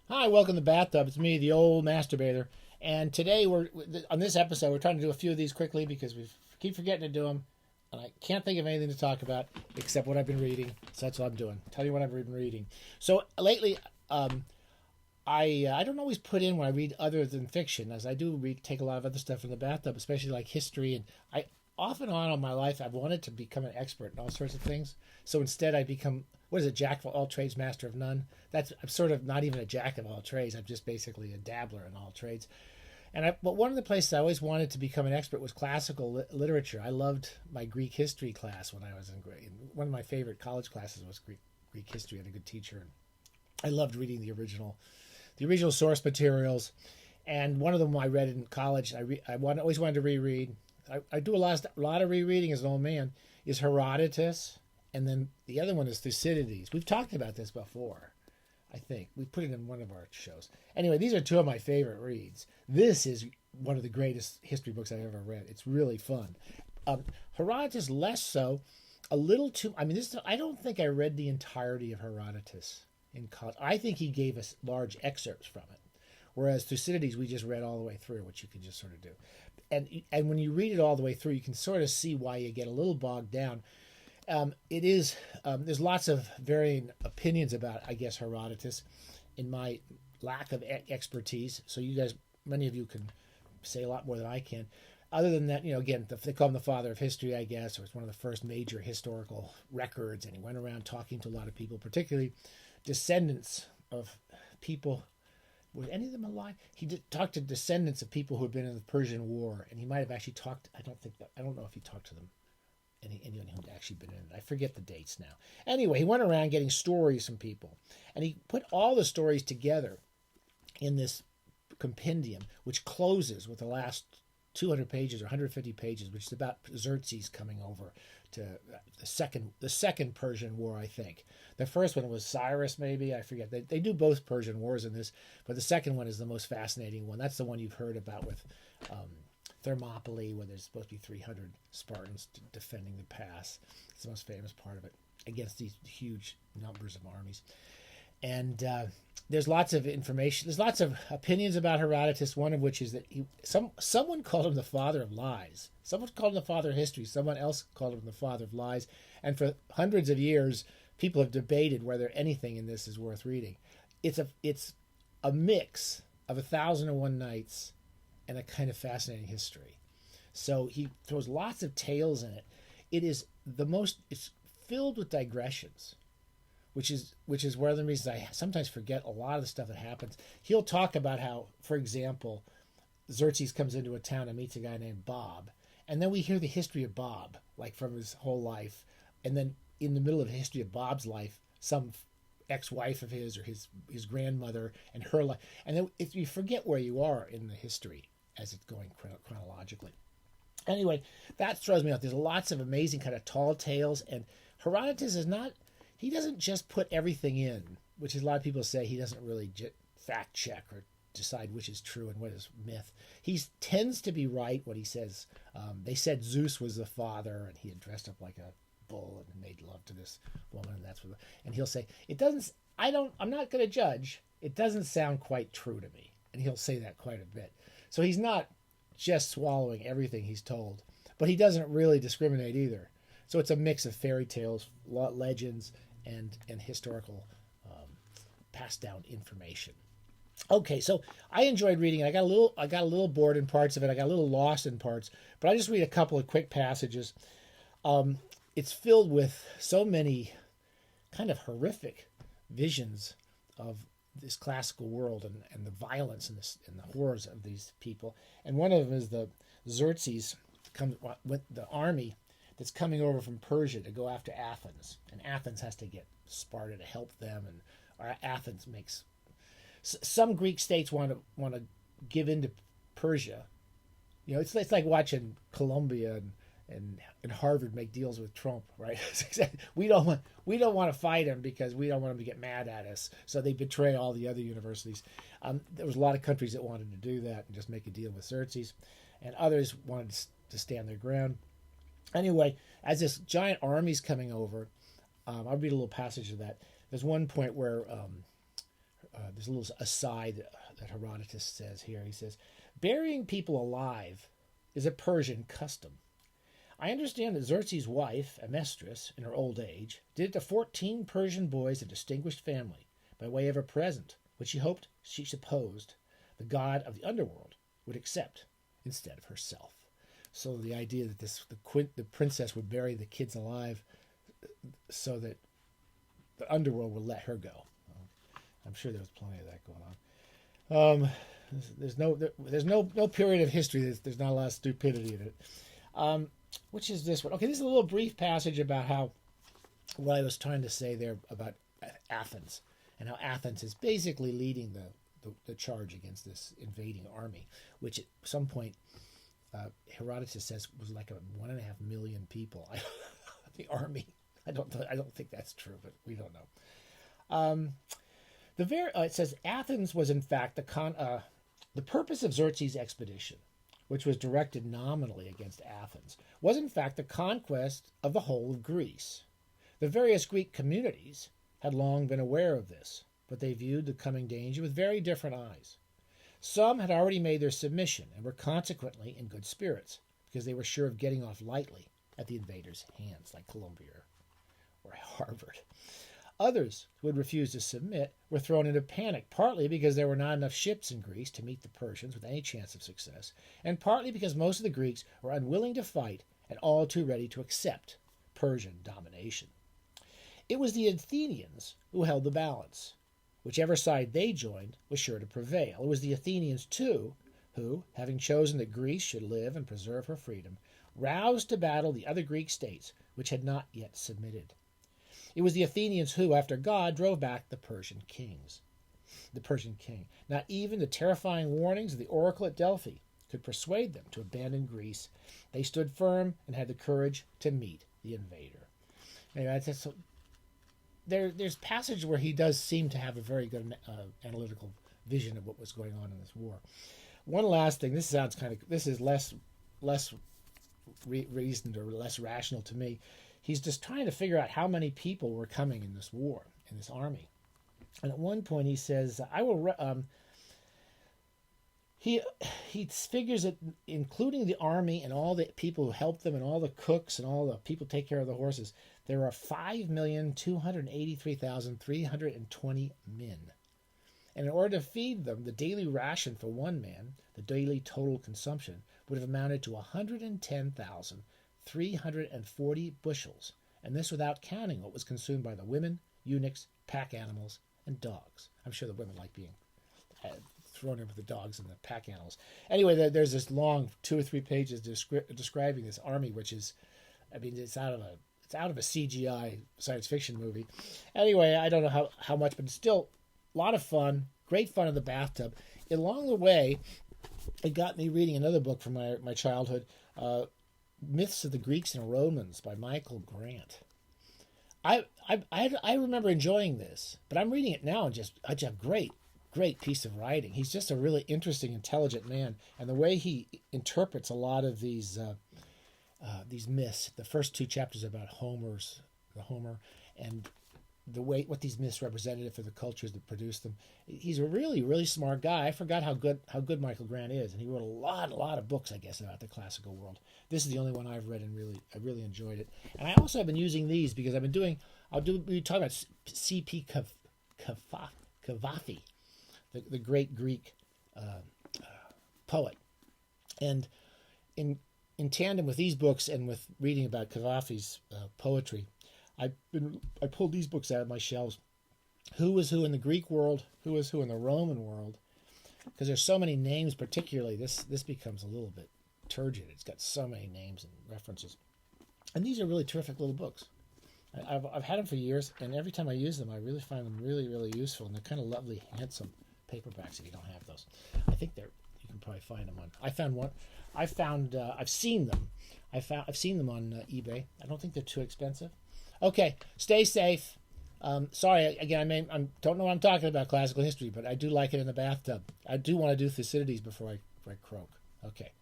Hi, welcome to Bathtub. It's me, the old masturbator. And today we're on this episode. We're trying to do a few of these quickly because we keep forgetting to do them, and I can't think of anything to talk about except what I've been reading. So that's what I'm doing. Tell you what I've been reading. So lately, I don't always put in when I read other than fiction, as I do take a lot of other stuff from the bathtub, especially like history. And I off and on in my life, I've wanted to become an expert in all sorts of things. So instead, I become what is it, jack of all trades, master of none. I'm sort of not even a jack of all trades. I'm just basically a dabbler in all trades. But one of the places I always wanted to become an expert was classical literature. I loved my Greek history class when I was in grade. One of my favorite college classes was Greek history. I had a good teacher, and I loved reading the original source materials. And one of them I read in college. Always wanted to reread. I do a lot of rereading as an old man. Is Herodotus, and then the other one is Thucydides. We've talked about this before. I think we put it in one of our shows. Anyway, these are two of my favorite reads. This is one of the greatest history books I've ever read. It's really fun. Herodotus less so, a little too. I mean, I don't think I read the entirety of Herodotus in college. I think he gave us large excerpts from it, whereas Thucydides we just read all the way through, which you can just sort of do. And when you read it all the way through, you can sort of see why you get a little bogged down. There's lots of varying opinions about, I guess, Herodotus in my lack of expertise. So you guys, many of you can say a lot more than I can. Other than that, again, they call him the father of history, I guess, or it's one of the first major historical records. And he went around talking to a lot of people, particularly descendants of people. Were any of them alive? He talked to descendants of people who had been in the Persian War, and he might have actually talked. I don't know if he talked to them. Anyone who'd actually been in it. I forget the dates now. Anyway, he went around getting stories from people, and he put all the stories together in this compendium, which closes with the last 200 pages or 150 pages, which is about Xerxes coming over to the second Persian War, I think. The first one was Cyrus, maybe, I forget. They do both Persian wars in this, but the second one is the most fascinating one. That's the one you've heard about with Thermopylae, where there's supposed to be 300 Spartans defending the pass. It's the most famous part of it against these huge numbers of armies. And there's lots of information. There's lots of opinions about Herodotus. One of which is that someone called him the father of lies. Someone called him the father of history. Someone else called him the father of lies. And for hundreds of years, people have debated whether anything in this is worth reading. It's a mix of 1001 Nights and a kind of fascinating history. So he throws lots of tales in it. It's filled with digressions, which is one of the reasons I sometimes forget a lot of the stuff that happens. He'll talk about how, for example, Xerxes comes into a town and meets a guy named Bob, and then we hear the history of Bob, like from his whole life, and then in the middle of the history of Bob's life, some ex-wife of his or his grandmother and her life, and then if you forget where you are in the history as it's going chronologically. Anyway, that throws me off. There's lots of amazing kind of tall tales, and Herodotus he doesn't just put everything in, which is a lot of people say he doesn't really fact check or decide which is true and what is myth. He tends to be right what he says. They said Zeus was the father, and he had dressed up like a bull and made love to this woman, and he'll say, I'm not going to judge. It doesn't sound quite true to me. And he'll say that quite a bit. So he's not just swallowing everything he's told, but he doesn't really discriminate either. So it's a mix of fairy tales, legends, and historical passed down information. Okay, so I enjoyed reading it. I got a little bored in parts of it. I got a little lost in parts, but I just read a couple of quick passages. It's filled with so many kind of horrific visions of this classical world and the violence and the horrors of these people. And one of them is the Xerxes comes with the army that's coming over from Persia to go after Athens, and Athens has to get Sparta to help them, and Athens makes some Greek states want to give in to Persia. It's like watching Columbia and Harvard make deals with Trump, right? we don't want to fight him because we don't want him to get mad at us. So they betray all the other universities. There was a lot of countries that wanted to do that and just make a deal with Xerxes, and others wanted to stand their ground. Anyway, as this giant army's coming over, I'll read a little passage of that. There's one point where there's a little aside that Herodotus says here. He says, burying people alive is a Persian custom. I understand that Xerxes' wife, Amestris, in her old age, did it to 14 Persian boys of distinguished family by way of a present, which she supposed, the god of the underworld would accept instead of herself. So the idea that the princess would bury the kids alive so that the underworld would let her go. I'm sure there was plenty of that going on. There's no period of history there's not a lot of stupidity in it. Which is this one? Okay, this is a little brief passage about what I was trying to say there about Athens and how Athens is basically leading the charge against this invading army, which at some point Herodotus says was like 1.5 million people. The army. I don't think that's true, but we don't know. It says Athens was in fact the purpose of Xerxes' expedition, which was directed nominally against Athens, was in fact the conquest of the whole of Greece. The various Greek communities had long been aware of this, but they viewed the coming danger with very different eyes. Some had already made their submission and were consequently in good spirits, because they were sure of getting off lightly at the invaders' hands, like Columbia or Harvard. Others who had refused to submit were thrown into panic, partly because there were not enough ships in Greece to meet the Persians with any chance of success, and partly because most of the Greeks were unwilling to fight and all too ready to accept Persian domination. It was the Athenians who held the balance. Whichever side they joined was sure to prevail. It was the Athenians, too, who, having chosen that Greece should live and preserve her freedom, roused to battle the other Greek states which had not yet submitted. It was the Athenians who, after God, drove back the Persian king. Not even the terrifying warnings of the oracle at Delphi could persuade them to abandon Greece. They stood firm and had the courage to meet the invader. Anyway, there's passage where he does seem to have a very good analytical vision of what was going on in this war. One last thing. This is less reasoned or less rational to me. He's just trying to figure out how many people were coming in this war, in this army. And at one point he says, he figures that including the army and all the people who helped them and all the cooks and all the people who take care of the horses, there are 5,283,320 men. And in order to feed them, the daily ration for one man, the daily total consumption, would have amounted to 110,340 bushels, and this without counting what was consumed by the women, eunuchs, pack animals, and dogs. I'm sure the women like being thrown in with the dogs and the pack animals. Anyway, there's this long 2 or 3 pages describing this army, which is, it's out of a CGI science fiction movie. Anyway, I don't know how much, but it's still a lot of fun, great fun in the bathtub. And along the way, it got me reading another book from my childhood, Myths of the Greeks and Romans by Michael Grant. I remember enjoying this, but I'm reading it now and just great piece of writing. He's just a really interesting, intelligent man, and the way he interprets a lot of these myths. The first 2 chapters about Homer, and the way what these myths represented for the cultures that produced them. He's a really, really smart guy. I forgot how good Michael Grant is, and he wrote a lot of books, I guess, about the classical world. This is the only one I've read, and I really enjoyed it. And I also have been using these because we talk about C.P. Cavafy, the great Greek poet, and in tandem with these books and with reading about Cavafy's poetry, I pulled these books out of my shelves. Who was who in the Greek world? Who was who in the Roman world? Because there's so many names, particularly this becomes a little bit turgid. It's got so many names and references, and these are really terrific little books. I've had them for years, and every time I use them, I really find them really, really useful, and they're kind of lovely, handsome paperbacks. If you don't have those, I think you can probably find them on. I've seen them. I've seen them on eBay. I don't think they're too expensive. Okay, stay safe. Sorry, again, I don't know what I'm talking about classical history, but I do like it in the bathtub. I do want to do Thucydides before I croak. Okay.